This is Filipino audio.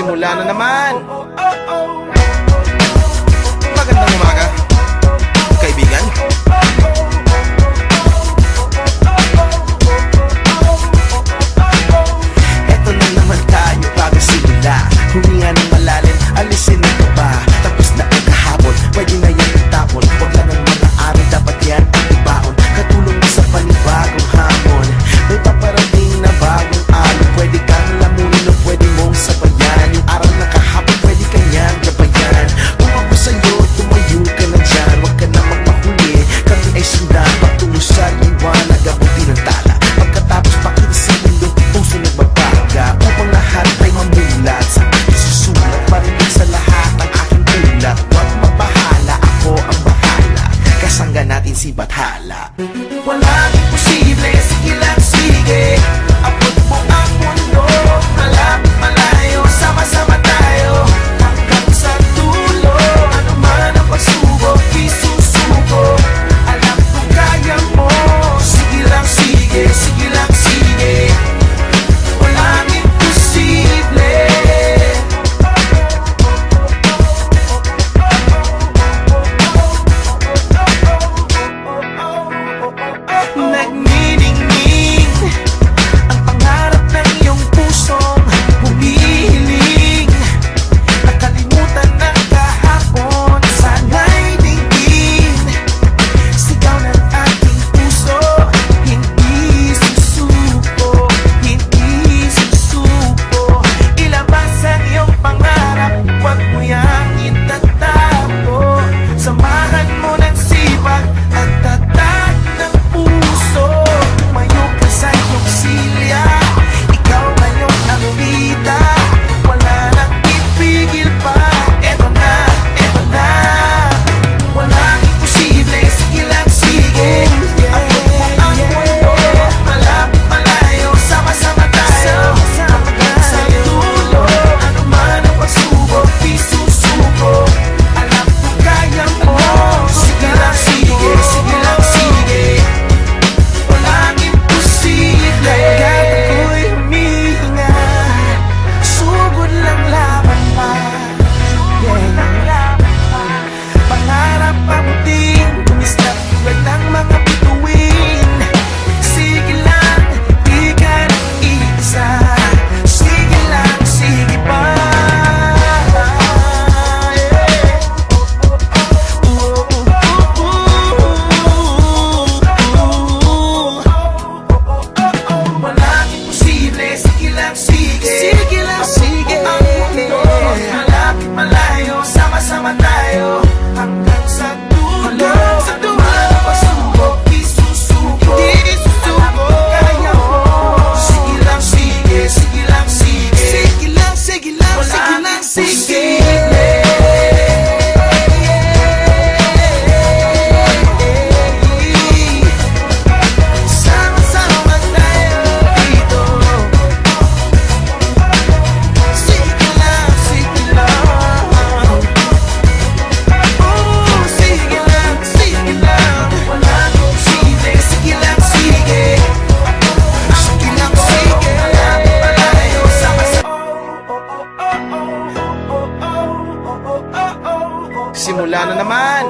Simula na naman. Magandang umaga, kaibigan. Eto na naman tayo bago simula. Huminga ng malalim, alisin ang kaba. Tapos na ang kahapon, pwede na yan itapon. Huwag lang ang mga araw, dapat yan ang ibaon. Katulong mo sa panibagong hamon. May paparating na bagong araw. Pwede kang lamunin o pwede mong sabayan. Yung araw na kahapon, pwede kanyang gabayan. Kung ako sa'yo, tumayo ka na dyan. Huwag ka namang mahuli, kami ay sundan. Patungo sa liwanag, abutin ang tala. Pagkatapos pakita sa mundo, puso nagbabaga. Upang lahat ay mamulat sa aking susulat. Marinig sa lahat ang aking ulat. Huwag mabahala, ako ang bahala. Kasangga natin si Bathala. Walang imposible, sige lang sige. Abot mo ang mundo, malapit malayo. Sama-sama tayo hanggang sa dulo. Ano man ang pagsubok, isusuko. Alam ko kaya mo. Sige lang sige, sige lang sige. Walang imposible. Nagniningning ang pangarap ng iyong pusong humihiling. Nakalimutan ng kahapon, sana'y dinggin. Sigaw ng aking puso, hindi susuko, hindi susuko. Ilabas ang iyong pangarap, huwag mo yang itatago. Samahan mo ng sipag at tatag ng puso. Tumayo ka sa iyong silya, ikaw ngayon ang bida. Wala nang ipigil pa, eto na, eto na. Walang imposible, sige lang sige. Abot mo ang mundo, malapit malayo. Sama-sama tayo hanggang sa dulo. Ano man ang pagsubok, isusuko. Alam ko kaya mo. Sige lang sige, sige lang sige. Walang imposible. Kahit ako'y humihinga, sugod lang laban pa. Pangarap abutin, kumislap tulad ng mga bituin. Sige lang, di ka nag-iisa. Sige lang, sige pa. Walang imposible, sige lang sige. Sige lang sige. Ang mundo, malapit malayo. Sama-sama tayo hanggang sa dulo. Ano man ang pagsubok, isusuko. Alam ko kaya mo. Sige lang sige, sige lang sige. Sige lang, sige lang, sige lang sige. Sama-sama tayo dito. Sige lang, sige lang. Oh, sige lang, sige lang. Walang imposible, sige lang sige. Sige lang sige. Malapit malayo, sama-sama. Simula na naman.